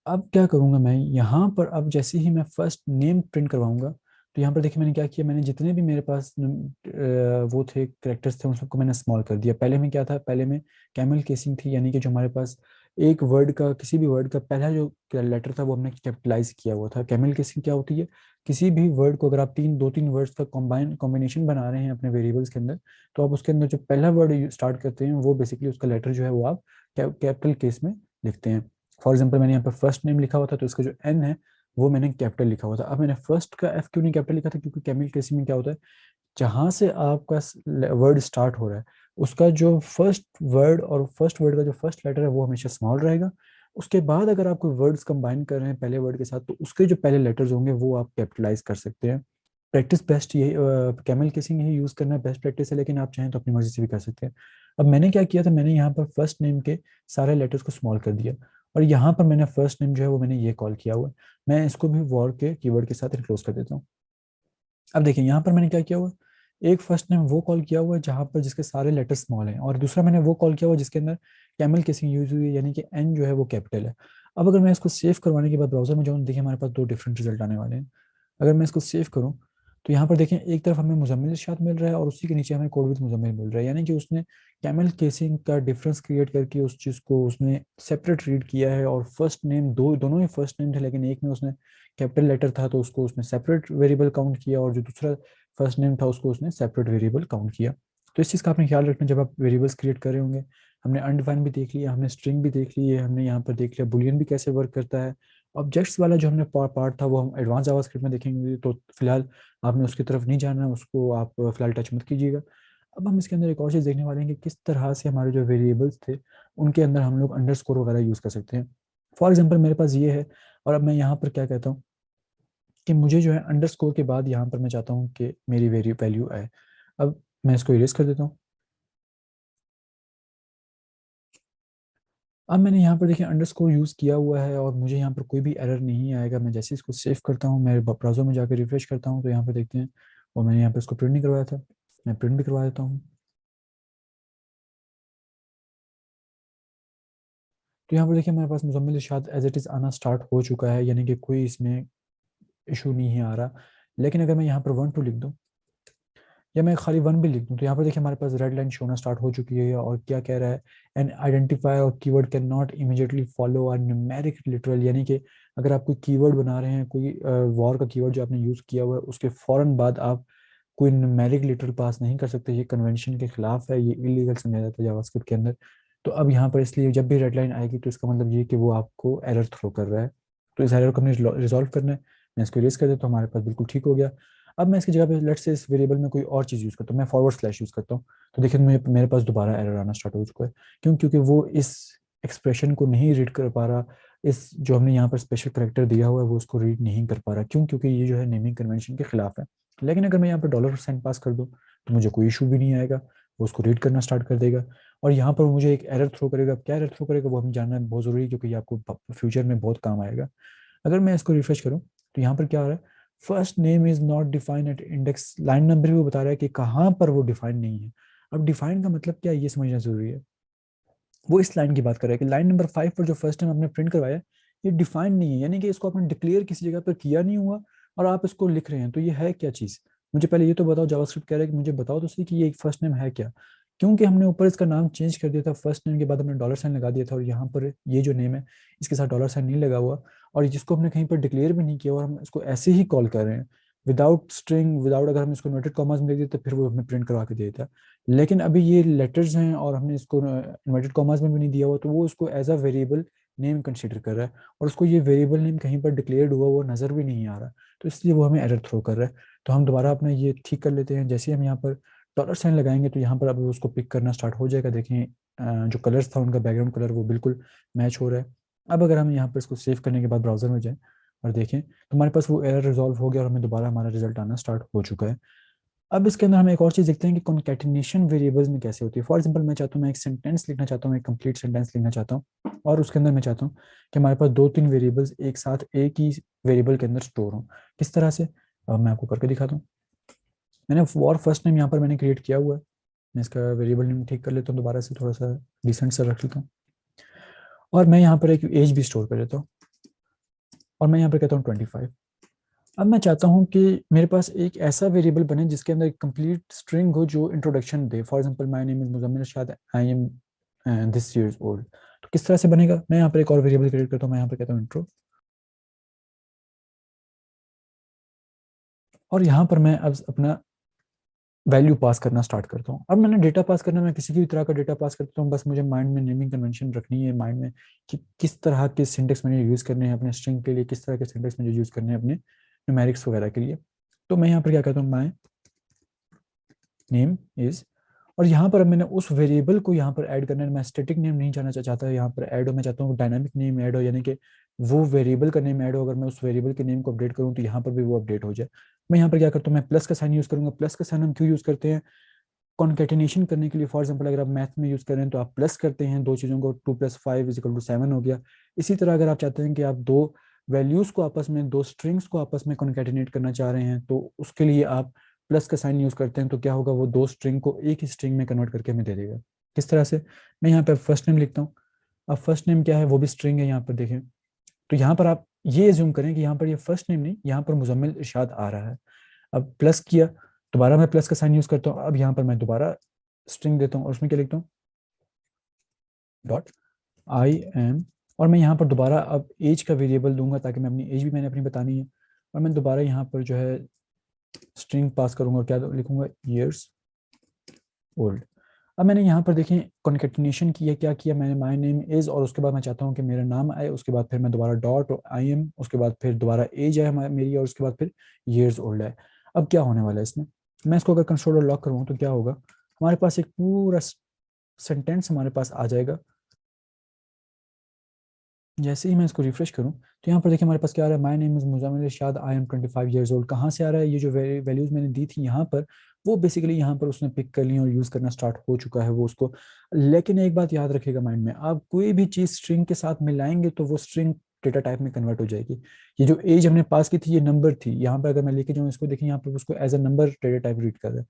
S1: अब क्या करूँगा मैं यहाँ पर, अब जैसे ही मैं फर्स्ट नेम प्रिंट करवाऊंगा तो यहाँ पर देखिए मैंने क्या किया, मैंने जितने भी मेरे पास वो थे करेक्टर्स थे उन सबको मैंने स्मॉल कर दिया। पहले में क्या था, पहले में कैमल केसिंग थी, यानी कि जो हमारे पास एक वर्ड का, किसी भी वर्ड का पहला जो लेटर था वो हमने कैपिटलाइज किया हुआ था। कैमल केसिंग क्या होती है, किसी भी वर्ड को अगर आप दो तीन वर्ड्स का कॉम्बिनेशन बना रहे हैं अपने वेरिएबल्स के अंदर, तो आप उसके अंदर जो पहला वर्ड स्टार्ट करते हैं वो बेसिकली उसका लेटर जो है वो आप कैपिटल केस में लिखते हैं। फॉर एग्जाम्पल मैंने यहाँ पर फर्स्ट नेम लिखा हुआ था तो इसका जो एन है वो मैंने कैपिटल लिखा हुआ था। अब मैंने फर्स्ट का एफ क्यों नहीं कैपिटल लिखा था, क्योंकि कैमिल केसिंग में क्या होता है, जहां से आपका वर्ड स्टार्ट हो रहा है उसका जो फर्स्ट वर्ड और फर्स्ट वर्ड का जो फर्स्ट लेटर है वो हमेशा स्मॉल रहेगा। उसके बाद अगर आप कोई वर्ड्स कंबाइन कर रहे हैं पहले वर्ड के साथ तो उसके जो पहले लेटर्स होंगे वो आप कैपिटलाइज कर सकते हैं। प्रैक्टिस बेस्ट यही, कैमल केसिंग यही यूज़ करना बेस्ट प्रैक्टिस है, लेकिन आप चाहें तो अपनी मर्जी से भी कर सकते हैं। अब मैंने क्या किया था, मैंने यहाँ पर फर्स्ट नेम के सारे लेटर्स को स्मॉल कर दिया और यहाँ पर मैंने फर्स्ट नेम जो है वो मैंने ये कॉल किया हुआ है। मैं इसको भी वॉर के कीवर्ड के साथ इनक्लोज कर देता हूँ। अब देखिए यहाँ पर मैंने क्या किया हुआ है, एक फर्स्ट नेम वो कॉल किया हुआ है जहाँ पर जिसके सारे लेटर स्मॉल हैं, और दूसरा मैंने वो कॉल किया हुआ है जिसके अंदर कैमल केसिंग यूज हुई है, यानी कि एन जो है वो कैपिटल है। अब अगर मैं इसको सेव करवाने के बाद ब्राउजर में जाऊँ, देखिए हमारे पास दो डिफरेंट रिजल्ट आने वाले हैं। अगर मैं इसको सेव करूँ तो यहाँ पर देखें, एक तरफ हमें मुजम्मिल इरशाद मिल रहा है और उसी के नीचे हमें कोड विद मुजम्मिल मिल रहा है, यानी कि उसने कैमल केसिंग का डिफरेंस क्रिएट करके उस चीज़ को उसने सेपरेट रीड किया है। और फर्स्ट नेम दोनों ही फर्स्ट नेम थे, लेकिन एक में उसने कैपिटल लेटर था तो उसको उसने सेपरेट वेरिएबल काउंट किया, और जो दूसरा फर्स्ट नेम था उसको उसने सेपरेट वेरिएबल काउंट किया। तो इस चीज़ का आपने ख्याल रखना जब आप वेरिएबल्स क्रिएट कर रहे होंगे। हमने अनडिफाइन भी देख लिया, हमने स्ट्रिंग भी देख ली है, हमने यहाँ पर देख लिया बुलियन भी कैसे वर्क करता है। ऑब्जेक्ट्स वाला जो हमने पार्ट था वो हम एडवांस जावास्क्रिप्ट में देखेंगे, तो फिलहाल आपने उसकी तरफ नहीं जाना है, उसको आप फिलहाल टच मत कीजिएगा। अब हम इसके अंदर एक और चीज़ देखने वाले हैं कि किस तरह से हमारे जो वेरिएबल्स थे उनके अंदर हम लोग अंडरस्कोर वगैरह यूज़ कर सकते हैं। फॉर एग्जाम्पल मेरे पास ये है, और अब मैं यहाँ पर क्या कहता हूँ कि मुझे जो है अंडरस्कोर के बाद यहाँ पर मैं चाहता हूँ कि मेरी वेरी वैल्यू आए। अब मैं इसको इरेज कर देता हूँ। अब मैंने यहाँ पर देखिए अंडरस्कोर यूज़ किया हुआ है और मुझे यहाँ पर कोई भी एरर नहीं आएगा। मैं जैसे इसको सेव करता हूँ, मैं ब्राउज़र में जाकर रिफ्रेश करता हूँ तो यहाँ पर देखते हैं, और मैंने यहाँ पर इसको प्रिंट नहीं करवाया था, मैं प्रिंट भी करवा देता हूँ। तो यहाँ पर देखिए हमारे पास मुजम्मिल इरशाद एज इट इज़ आना स्टार्ट हो चुका है, यानी कि कोई इसमें इशू नहीं आ रहा। लेकिन अगर मैं यहाँ पर 1 2 लिख दूँ या मैं खाली 1 भी लिख दूँ, तो यहाँ पर देखिए हमारे पास रेड लाइन शो होना स्टार्ट हो चुकी है, और क्या कह रहा है, एन आइडेंटिफायर और keyword can not immediately follow a numeric literal, यानी कि अगर आप कोई कीवर्ड बना रहे हैं, कोई वॉर का कीवर्ड जो आपने यूज़ किया हुआ है उसके फ़ौरन बाद आप कोई न्यूमेरिक लिटरल पास नहीं कर सकते। ये कन्वेंशन के खिलाफ है, ये इलीगल समझा जाता है जावास्क्रिप्ट के अंदर। तो अब यहाँ पर इसलिए जब भी रेड लाइन आएगी तो इसका मतलब ये कि वो आपको एरर थ्रो कर रहा है। तो इस एरर को हमने रिजॉल्व करना है। मैं इसको इरेज कर देता हूँ, हमारे पास बिल्कुल ठीक हो गया। अब मैं इसकी जगह पे लेट्स से इस वेरिएबल में कोई और चीज़ यूज़ करता हूँ, मैं फॉरवर्ड स्लैश यूज़ करता हूँ। तो देखिए मेरे पास दोबारा एरर आना स्टार्ट हो चुका है। क्यों? क्योंकि वो इस एक्सप्रेशन को नहीं रीड कर पा रहा, इस जो हमने यहाँ पर स्पेशल करेक्टर दिया हुआ है वो उसको रीड नहीं कर पा रहा। क्यों? क्योंकि ये जो है नेमिंग कन्वेंशन के खिलाफ है। लेकिन अगर मैं यहाँ पर डॉलर साइन पास कर दूँ तो मुझे कोई इशू भी नहीं आएगा, वो उसको रीड करना स्टार्ट कर देगा। और यहाँ पर मुझे एक एरर थ्रो करेगा। क्या एरर थ्रो करेगा वो हमें जानना बहुत ज़रूरी है, क्योंकि ये आपको फ्यूचर में बहुत काम आएगा। अगर मैं इसको रिफ्रेश करूँ तो यहाँ पर क्या हो रहा है, first name is not defined at index, line number भी वो बता रहा है कि कहाँ पर वो डिफाइंड नहीं है। अब डिफाइंड का मतलब क्या है ये समझना जरूरी है। वो इस लाइन की बात कर रहा है कि लाइन नंबर 5 पर जो फर्स्ट टाइम आपने प्रिंट करवाया ये डिफाइंड नहीं है, यानी कि इसको आपने डिक्लेयर किसी जगह पर किया नहीं हुआ और आप इसको लिख रहे हैं। तो ये है क्या चीज़? मुझे पहले ये तो बताओ, जावास्क्रिप्ट कह रहा है कि मुझे बताओ तो सही कि ये एक फर्स्ट नेम है क्या। क्योंकि हमने ऊपर इसका नाम चेंज कर दिया था, फर्स्ट नेम के बाद हमने डॉलर साइन लगा दिया था, और यहाँ पर ये जो नेम है इसके साथ डॉलर साइन नहीं लगा हुआ, और जिसको हमने कहीं पर डिक्लेयर भी नहीं किया और हम इसको ऐसे ही कॉल कर रहे हैं विदाउट स्ट्रिंग, विदाउट, अगर हम इसको इन्वर्टेड कॉमास में लिख देते फिर वो हमें प्रिंट करवा के दे देता। लेकिन अभी ये लेटर्स हैं और हमने इसको इन्वर्टेड कॉमास में भी नहीं दिया हुआ, तो वो उसको as a variable name consider कर रहा है, और उसको ये वेरिएबल नेम कहीं पर डिक्लेयर्ड हुआ वो नज़र भी नहीं आ रहा। तो इसलिए वो हमें एरर थ्रो कर रहा है। तो हम दोबारा अपना ये ठीक कर लेते हैं। जैसे ही हम यहाँ पर डॉलर साइन लगाएंगे तो यहाँ पर अब उसको पिक करना स्टार्ट हो जाएगा। देखें जो कलर्स था उनका बैकग्राउंड कलर वो बिल्कुल मैच हो रहा है। अब अगर हम यहाँ पर इसको सेव करने के बाद ब्राउजर में जाएं और देखें तो हमारे पास वो एरर रिजॉल्व हो गया और हमें दोबारा हमारा रिजल्ट आना स्टार्ट हो चुका है। अब इसके अंदर हम एक और चीज़ देखते हैं कि कॉन्कैटिनेशन वेरिएबल्स में कैसे होती है। फॉर एग्जांपल मैं चाहता हूँ, मैं एक सेंटेंस लिखना चाहता हूँ, एक कंप्लीट सेंटेंस लिखना चाहता हूँ, और उसके अंदर मैं चाहता हूँ कि हमारे पास दो तीन वेरिएबल्स एक साथ एक ही वेरिएबल के अंदर स्टोर हों। किस तरह से? मैं आपको करके दिखाता हूँ। मैंने फॉर फर्स्ट नेम यहाँ पर मैंने क्रिएट किया हुआ है। मैं इसका वेरिएबल नेम ठीक कर लेता हूँ, दोबारा से थोड़ा सा डिसेंट सा रख लेता हूँ, और मैं यहाँ पर एक एज भी स्टोर कर लेता हूँ, और मैं यहाँ पर कहता हूँ 25। अब मैं चाहता हूँ कि मेरे पास एक ऐसा वेरिएबल बने जिसके अंदर एक कंप्लीट स्ट्रिंग हो जो introduction they. For example my name is Muzammil Irshad, I am this years old. तो किस तरह से बनेगा? मैं यहाँ पर एक और वेरिएबल क्रिएट करता हूँ, मैं यहाँ पर कहता हूँ इंट्रो, और यहाँ पर मैं अब अपना वैल्यू पास करना स्टार्ट करता हूँ। अब मैंने डेटा पास करना, मैं किसी भी तरह का डेटा पास करता हूँ, बस मुझे माइंड में नेमिंग कन्वेंशन रखनी है, माइंड में कि किस तरह के सिंटेक्स मैंने यूज़ करने हैं अपने स्ट्रिंग के लिए, किस तरह के सिंटेक्स मुझे यूज़ करने हैं अपने न्यूमेरिक्स वगैरह के लिए। तो मैं यहाँ पर क्या कहता हूँ, माई नेम इज, और यहाँ पर अब मैंने उस वेरिएबल को यहाँ पर ऐड करना है। मैं स्टैटिक नेम नहीं जाना चाहता यहाँ पर ऐड हो, मैं चाहता हूँ डायनामिक नेम ऐड हो, यानी कि वो वेरिएबल का नेम ऐड हो। अगर मैं उस वेरिएबल के नेम को अपडेट करूँ तो यहाँ पर भी वो अपडेट हो जाए। मैं यहाँ पर क्या करता हूँ, मैं प्लस का साइन यूज़ करूँगा। प्लस का साइन हम क्यों यूज़ करते हैं? कॉन्केटिनेशन करने के लिए, फॉर एग्जाम्पल अगर आप मैथ में यूज़ कर रहे हैं तो आप प्लस करते हैं दो चीज़ों को, 2 + 5 = 7 हो गया। इसी तरह अगर आप चाहते हैं कि आप दो वैल्यूज़ को आपस में, दो स्ट्रिंग्स को आपस में कॉन्केटिनेट करना चाह रहे हैं, तो उसके लिए आप प्लस का साइन यूज़ करते हैं। तो क्या होगा, वो दो स्ट्रिंग को एक ही स्ट्रिंग में कन्वर्ट करके हमें दे देगा। किस तरह से, मैं यहाँ पर फर्स्ट नेम लिखता हूँ। अब फर्स्ट नेम क्या है, वो भी स्ट्रिंग है, यहाँ पर देखें। तो यहाँ पर आप ये एज्यूम करें कि यहाँ पर ये फर्स्ट नेम नहीं, यहाँ पर मुजम्मिल इरशाद आ रहा है। अब प्लस किया, दोबारा मैं प्लस का साइन यूज़ करता हूँ। अब यहाँ पर मैं दोबारा स्ट्रिंग देता हूँ और उसमें क्या लिखता हूँ, डॉट आई एम। और मैं यहाँ पर दोबारा अब एज का वेरिएबल दूंगा, ताकि मैं अपनी एज भी मैंने अपनी बतानी है। और मैं दोबारा यहाँ पर जो है स्ट्रिंग पास करूँगा और क्या लिखूँगा, ईयर्स ओल्ड। अब मैंने यहाँ पर देखें कॉन्केटिनेशन किया, क्या किया मैंने, माय नेम इज़, और उसके बाद मैं चाहता हूँ कि मेरा नाम आए, उसके बाद फिर मैं दोबारा डॉट और आई एम, उसके बाद फिर दोबारा एज है मेरी, और उसके बाद फिर ईयर्स ओल्ड है। अब क्या होने वाला है इसमें, मैं इसको अगर कंसोल लॉक करूँ तो क्या होगा, हमारे पास एक पूरा सेंटेंस हमारे पास आ जाएगा। जैसे ही मैं इसको रिफ्रेश करूं तो यहाँ पर देखिए हमारे पास क्या आ रहा है, my name is Muzammil Irshad, I am 25 years old. कहाँ से आ रहा है, ये जो वैल्यूज़ मैंने दी थी यहाँ पर, वो बेसिकली यहाँ पर उसने पिक कर ली और यूज़ करना स्टार्ट हो चुका है वो उसको। लेकिन एक बात याद रखिएगा माइंड में, आप कोई भी चीज़ स्ट्रिंग के साथ मिलाएंगे तो वो स्ट्रिंग डेटा टाइप में कन्वर्ट हो जाएगी। ये जो एज हमने पास की थी ये नंबर थी, यहाँ पर अगर मैं लेके जाऊँ इसको, देखिए यहाँ पर उसको as a number data type read कर रहा है।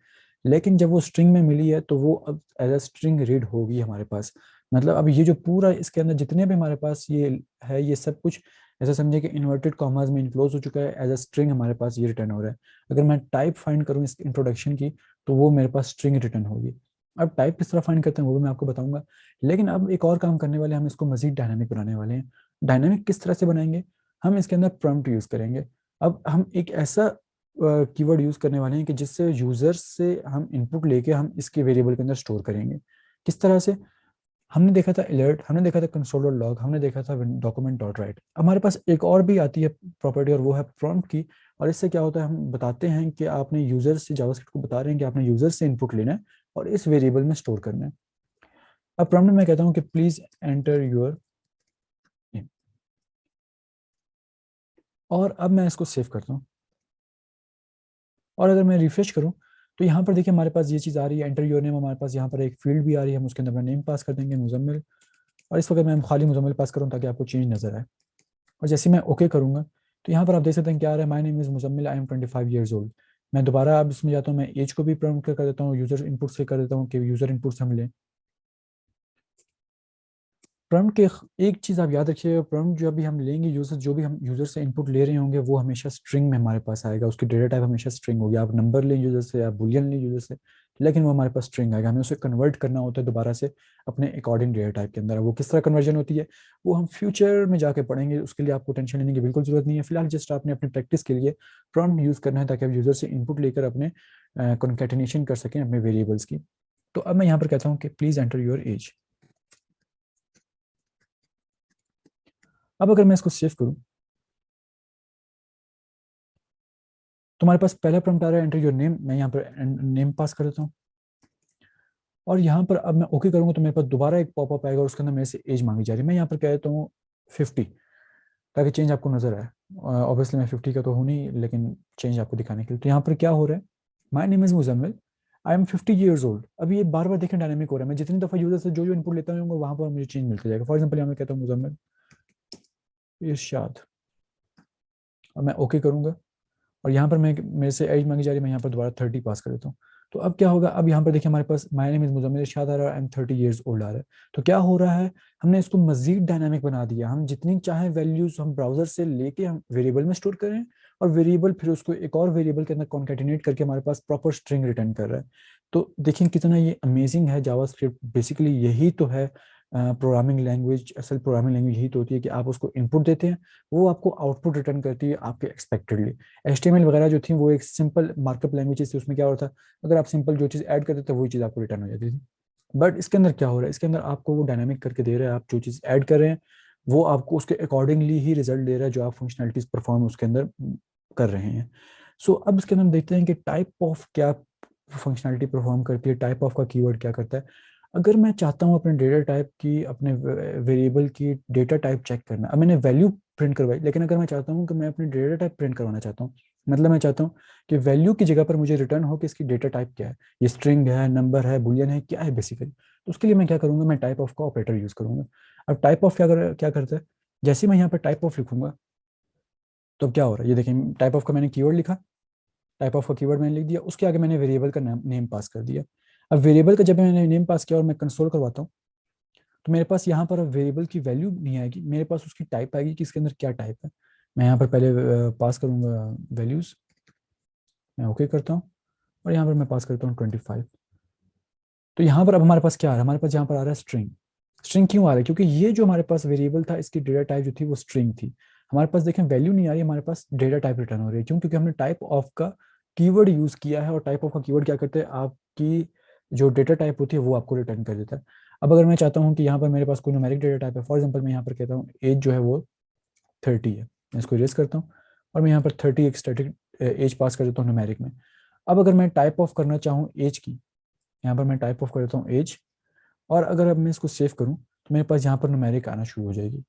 S1: लेकिन जब वो स्ट्रिंग में मिली है तो वो अब एज अ स्ट्रिंग रीड होगी हमारे पास। मतलब अब ये जो पूरा इसके अंदर जितने भी हमारे पास ये है, ये सब कुछ ऐसा समझे कि इन्वर्टेड कॉमास में इनक्लोज हो चुका है, एज अ स्ट्रिंग हमारे पास ये रिटर्न हो रहा है। अगर मैं टाइप फाइंड करूँ इस इंट्रोडक्शन की, तो वो मेरे पास स्ट्रिंग रिटर्न होगी। अब टाइप किस तरह फाइंड करते हैं वो भी मैं आपको बताऊंगा। लेकिन अब एक और काम करने वाले हैं, हम इसको मजीद डायनामिक बनाने वाले हैं। डायनामिक किस तरह से बनाएंगे, हम इसके अंदर प्रॉम्प्ट यूज़ करेंगे। अब हम एक ऐसा कीवर्ड यूज़ करने वाले हैं कि जिससे यूज़र से हम इनपुट लेके हम इसके वेरिएबल के अंदर स्टोर करेंगे। किस तरह से, हमने देखा था अलर्ट, हमने देखा था कंसोल लॉग, हमने देखा था डॉक्यूमेंट डॉट राइट। हमारे पास एक और भी आती है प्रॉपर्टी, और वो है प्रॉम्प्ट की। और इससे क्या होता है, हम बताते हैं कि आपने यूजर से, जावास्क्रिप्ट को बता रहे हैं कि आपने यूजर से इनपुट लेना है और इस वेरिएबल में स्टोर करना है। अब प्रॉम्प्ट में मैं कहता हूँ कि प्लीज एंटर योर नेम, और अब मैं इसको सेव करता हूँ। और अगर मैं रिफ्रेश करूँ तो यहाँ पर देखिए हमारे पास ये चीज़ आ रही है, एंटर योर नेम। हमारे पास यहाँ पर एक फील्ड भी आ रही है, हम उसके अंदर अपना नेम पास कर देंगे, मुजम्मिल। और इस वक्त मैं खाली मुजम्मिल पास करूँ ताकि आपको चेंज नजर आए। और जैसे मैं ओके करूंगा तो यहाँ पर आप देख सकते हैं क्या आ रहा है, my name is Muzammil, I am 25 years old. मैं दोबारा अब इसमें जाता हूँ, मैं एज को भी प्रॉम्प्ट कर देता हूँ, यूजर इनपुट से कर देता हूँ कि यूजर इनपुट से हम लें। प्रॉम्प्ट के एक चीज़ आप याद रखिएगा, प्रॉम्प्ट जो अभी हम लेंगे, यूजर जो भी हम यूजर से इनपुट ले रहे होंगे वो हमेशा स्ट्रिंग में हमारे पास आएगा, उसकी डेटा टाइप हमेशा स्ट्रिंग होगी। आप नंबर लें यूजर से, आप बुलियन लें यूजर से, लेकिन वो हमारे पास स्ट्रिंग आएगा। हमें उसे कन्वर्ट करना होता है दोबारा से अपने अकॉर्डिंग डेटा टाइप के अंदर। वो किस तरह कन्वर्जन होती है वो हम फ्यूचर में जाके पढ़ेंगे, उसके लिए आपको टेंशन लेने की बिल्कुल जरूरत नहीं है। फिलहाल जस्ट आपने अपनी प्रैक्टिस के लिए प्रॉम्प्ट यूज़ करना है ताकि आप यूजर से इनपुट लेकर अपने कॉन्केटिनेशन कर सकें अपने वेरिएबल्स की। तो अब मैं यहाँ पर कहता हूँ कि प्लीज़ एंटर योर एज। अब अगर मैं इसको सेव करूँ तो हमारे पास पहला प्रॉम्प्ट आ रहा है, एंटर योर नेम। मैं यहाँ पर नेम पास कर देता हूँ। और यहाँ पर अब मैं ओके करूँगा तो मेरे पास दोबारा एक पॉपअप आएगा और उसके अंदर मेरे से एज मांगी जा रही है। मैं यहाँ पर कह देता हूँ 50, ताकि चेंज आपको नजर आए। ऑब्वियसली मैं 50 का तो हूँ नहीं, लेकिन चेंज आपको दिखाने के लिए। तो यहाँ पर क्या हो रहा है, my name is Muzammil, I am 50 years old. अब ये बार बार देखें डायनेमिक हो रहा है, मैं जितनी दफ़ा यूजर से जो जो इनपुट लेता हूँ वहाँ पर मुझे चेंज मिलता जाएगा। फॉर एग्जाम्पल यहाँ मैं कहता हूँ मुजम्मिल इरशाद, और मैं ओके करूँगा। और यहाँ पर मैं मेरे से एज मांगी जा रही है, मैं यहाँ पर दोबारा 30 पास कर देता हूँ। तो अब क्या होगा, अब यहाँ पर देखिए हमारे पास माय नेम इज़ मुजम्मिल इरशाद आ रहा है, आई एम 30 ईयर्स ओल्ड आ रहा है। तो क्या हो रहा है, हमने इसको मजीद डायनामिक बना दिया। हम जितनी चाहे वैल्यूज हम ब्राउजर से लेके हम वेरिएबल में स्टोर करें, और वेरिएबल फिर उसको एक और वेरिएबल के अंदर कॉन्केटिनेट करके हमारे पास प्रॉपर स्ट्रिंग रिटर्न कर रहा है। तो देखिए कितना ये अमेजिंग है जावास्क्रिप्ट। बेसिकली यही तो है प्रोग्रामिंग लैंग्वेज। असल प्रोग्रामिंग लैंग्वेज यही तो होती है कि आप उसको इनपुट देते हैं, वो आपको आउटपुट रिटर्न करती है आपके एक्सपेक्टेडली। HTML वगैरह जो थी वो एक सिंपल मार्कअप लैंग्वेज थी, उसमें क्या होता था, अगर आप सिंपल जो चीज़ ऐड करते थे वही चीज़ आपको रिटर्न हो जाती थी। बट इसके अंदर क्या हो रहा है, इसके अंदर आपको वो डायनामिक करके दे रहा है, आप जो चीज़ ऐड कर रहे हैं वो आपको उसके अकॉर्डिंगली ही रिजल्ट दे रहा है जो आप फंक्शनैलिटीज परफॉर्म उसके अंदर कर रहे हैं। सो अब इसके अंदर हम देखते हैं कि टाइप ऑफ क्या फंक्शनैलिटी परफॉर्म करती है, टाइप ऑफ का कीवर्ड क्या करता है। अगर मैं चाहता हूँ अपने डेटा टाइप की, अपने वेरिएबल की डेटा टाइप चेक करना, अब मैंने वैल्यू प्रिंट करवाई, लेकिन अगर मैं चाहता हूँ कि मैं अपनी डेटा टाइप प्रिंट करवाना चाहता हूँ, मतलब मैं चाहता हूँ कि वैल्यू की जगह पर मुझे रिटर्न हो कि इसकी डेटा टाइप क्या है, ये स्ट्रिंग है, नंबर है, बुलियन है, क्या है बेसिकली। तो उसके लिए मैं क्या करूँगा, मैं टाइप ऑफ का ऑपरेटर यूज़ करूँगा। अब टाइप ऑफ क्या करता है, जैसे ही मैं यहाँ पर टाइप ऑफ लिखूंगा तो अब क्या हो रहा है, ये देखिए टाइप ऑफ का मैंने कीवर्ड लिखा, टाइप ऑफ का कीवर्ड मैंने लिख दिया, उसके आगे मैंने वेरिएबल का नेम पास कर दिया। अब वेरिएबल का जब मैंने नेम पास किया और मैं कंसोल करवाता हूँ तो मेरे पास यहाँ पर वेरिएबल की वैल्यू नहीं आएगी, मेरे पास उसकी टाइप आएगी कि इसके अंदर क्या टाइप है। मैं यहाँ पर पहले पास करूँगा वैल्यूज़, मैं ओके करता हूँ और यहाँ पर मैं पास करता हूँ 25। तो यहाँ पर अब हमारे पास क्या आ रहा है, हमारे पास यहाँ पर आ रहा है स्ट्रिंग। स्ट्रिंग क्यों आ रहा है, क्योंकि ये जो हमारे पास वेरिएबल था इसकी डेटा टाइप जो थी वो स्ट्रिंग थी। हमारे पास देखें वैल्यू नहीं आ रही, हमारे पास डेटा टाइप रिटर्न हो रही है। क्यों, क्योंकि हमने टाइप ऑफ का कीवर्ड यूज किया है, और टाइप ऑफ का कीवर्ड क्या करते हैं, आपकी जो डेटा टाइप होती है वो आपको रिटर्न कर देता है। अब अगर मैं चाहता हूँ कि यहाँ पर मेरे पास कोई न्यूमेरिक डेटा टाइप है, फॉर एग्जाम्पल मैं यहाँ पर कहता हूँ एज जो है वो 30 है, मैं इसको इरेज करता हूँ और मैं यहाँ पर 30 एक स्टैटिक एज पास कर देता हूँ न्यूमेरिक में। अब अगर मैं टाइप ऑफ करना चाहूँ एज की, यहाँ पर मैं टाइप ऑफ कर देता हूँ एज, और अगर अब मैं इसको सेव करूँ तो मेरे पास यहाँ पर न्यूमेरिक आना शुरू हो जाएगी,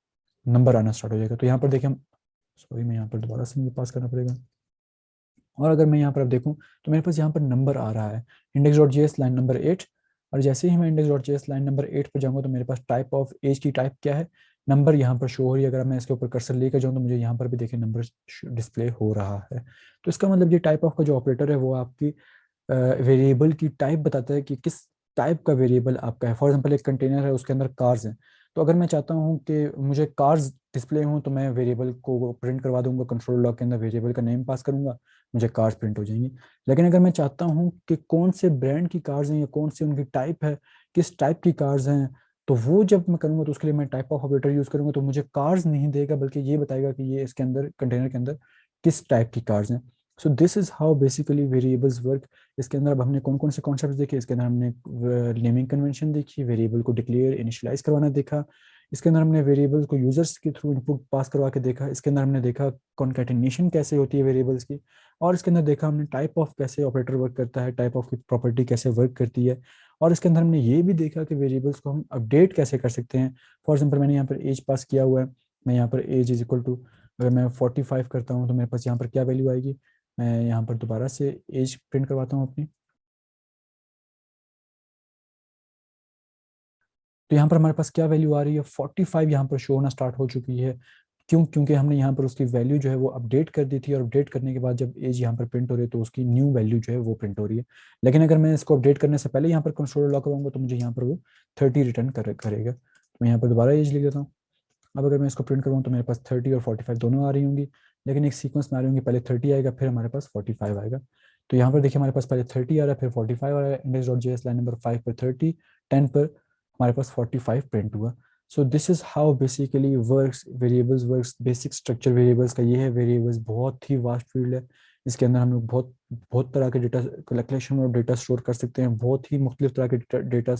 S1: नंबर आना स्टार्ट हो जाएगा। तो यहाँ पर देखिए हम, सॉरी मैं यहाँ पर दोबारा से मुझे पास करना पड़ेगा, और अगर मैं यहाँ पर अब देखूँ तो मेरे पास यहाँ पर नंबर आ रहा है, index dot G S line number 8। और जैसे ही मैं index dot G S line number 8 पर जाऊँगा तो मेरे पास टाइप ऑफ एज की टाइप क्या है, नंबर यहाँ पर शो हो रही है। अगर मैं इसके ऊपर कर्सर लेकर जाऊँ तो मुझे यहाँ पर भी देखिए नंबर डिस्प्ले हो रहा है। तो इसका मतलब ये टाइप ऑफ का जो ऑपरेटर है वो आपकी वेरिएबल की टाइप बताता है कि किस टाइप का वेरिएबल आपका है। फॉर एग्जांपल एक कंटेनर है, उसके अंदर कार्स हैं, तो अगर मैं चाहता हूँ कि मुझे कार्स डिस्प्ले हों तो मैं वेरिएबल को प्रिंट करवा दूंगा, कंसोल लॉग के अंदर वेरिएबल का नेम पास करूंगा, मुझे कार्स प्रिंट हो जाएंगी। लेकिन अगर मैं चाहता हूँ कि कौन से ब्रांड की कार्स हैं या कौन सी उनकी टाइप है, किस टाइप की कार्स हैं, तो वो जब मैं करूँगा तो उसके लिए मैं टाइप ऑफ ऑपरेटर यूज़ करूंगा, तो मुझे कार्स नहीं देगा बल्कि ये बताएगा कि ये इसके अंदर कंटेनर के अंदर किस टाइप की कार्स हैं। So this is how basically variables work. इसके अंदर अब हमने कौन कौन से कॉन्सेप्ट देखे, इसके अंदर हमने नेमिंग कन्वेंशन देखी, वेरिएबल को डिक्लेयर इनिशियलाइज करवाना देखा, इसके अंदर हमने वेरिएबल्स को यूजर्स के थ्रू इनपुट पास करवा के देखा, इसके अंदर हमने देखा कॉन्कैटिनेशन कैसे होती है वेरिएबल्स की, और इसके अंदर देखा हमने टाइप ऑफ कैसे ऑपरेटर वर्क करता है, टाइप ऑफ की प्रॉपर्टी कैसे वर्क करती है, और इसके अंदर हमने ये भी देखा कि वेरिएबल्स को हम अपडेट कैसे कर सकते हैं। फॉर एग्जाम्पल मैंने यहाँ पर एज पास किया हुआ है, मैं यहाँ पर एज इज इक्वल टू, अगर मैं 45 करता हूँ तो मेरे पास यहाँ पर क्या वैल्यू आएगी, मैं यहाँ पर दोबारा से एज प्रिंट करवाता हूँ अपनी। तो यहाँ पर हमारे पास क्या वैल्यू आ रही है, 45 यहाँ पर शो होना स्टार्ट हो चुकी है। क्यों, क्योंकि हमने यहाँ पर उसकी वैल्यू जो है वो अपडेट कर दी थी, और अपडेट करने के बाद जब एज यहाँ पर प्रिंट हो रही है तो उसकी न्यू वैल्यू जो है वो प्रिंट हो रही है। लेकिन अगर मैं इसको अपडेट करने से पहले यहाँ पर कंसोल लॉग कराऊंगा तो मुझे यहाँ पर वो 30 रिटर्न करेगा। तो मैं यहाँ पर दोबारा एज लिख देता हूँ। अब अगर मैं इसको प्रिंट करवाऊँ तो मेरे पास 30 और 45 दोनों आ रही होंगी, लेकिन एक सीक्वेंस में आ रही होंगी, पहले 30 आएगा फिर हमारे पास 45 आएगा। तो यहाँ पर देखिए हमारे पास पहले 30 आ रहा है फिर 45 आ रहा है, index dot JS line number 5 पर 30, 10 पर हमारे पास 45 प्रिंट हुआ। So this is how basically works variables works. Basic structure variables का ये है। वेरिएबल्स बहुत ही वास्ट फील्ड है, इसके अंदर हम लोग बहुत बहुत तरह के डेटा कलेक्शन और डेटा स्टोर कर सकते हैं, बहुत ही मुख्तलिफ तरह के डेटा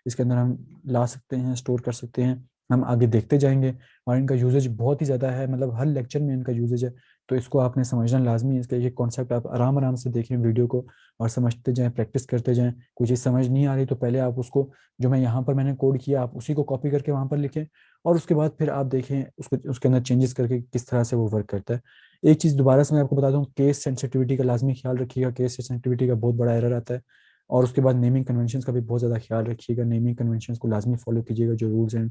S1: इसके अंदर हम ला सकते हैं, स्टोर कर सकते हैं। हम आगे देखते जाएंगे, और इनका यूजेज बहुत ही ज़्यादा है, मतलब हर लेक्चर में इनका यूजेज है। तो इसको आपने समझना लाजमी है, इसका ये कॉन्सेप्ट आप आराम आराम से देखें वीडियो को, और समझते जाएं, प्रैक्टिस करते जाएं। कोई चीज़ समझ नहीं आ रही तो पहले आप उसको, जो मैं यहाँ पर मैंने कोड किया, आप उसी को कॉपी करके वहाँ पर लिखें, और उसके बाद फिर आप देखें उसको, उसके अंदर चेंजेस करके किस तरह से वो वर्क करता है। एक चीज़ दोबारा से मैं आपको बता दूँ, केस सेंसिटिविटी का लाजमी ख्याल रखिएगा, केस सेंसिटिविटी का बहुत बड़ा एरर आता है। और उसके बाद नेमिंग कन्वेंशंस का भी बहुत ज़्यादा ख्याल रखिएगा, नेमिंग कन्वेंशंस को लाजमी फॉलो कीजिएगा, जो रूल्स एंड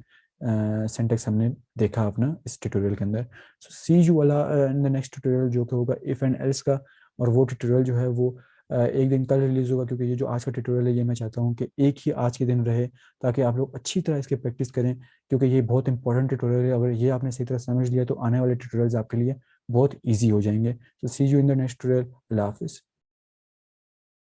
S1: सिंटेक्स हमने देखा अपना इस ट्यूटोरियल के अंदर। सो सी यू वाला इन द नेक्स्ट ट्यूटोरियल जो कि होगा इफ़ एंड एल्स का, और वो ट्यूटोरियल जो है वो एक दिन कल रिलीज होगा, क्योंकि ये जो आज का ट्यूटोरियल है ये मैं चाहता हूँ कि एक ही आज के दिन रहे, ताकि आप लोग अच्छी तरह इसकी प्रैक्टिस करें, क्योंकि ये बहुत इंपॉर्टेंट ट्यूटोरियल है। अगर ये आपने सही तरह समझ लिया तो आने वाले ट्यूटोरियल्स आपके लिए बहुत ईजी हो जाएंगे। तो see you in the next tutorial. अल्लाह हाफिज़।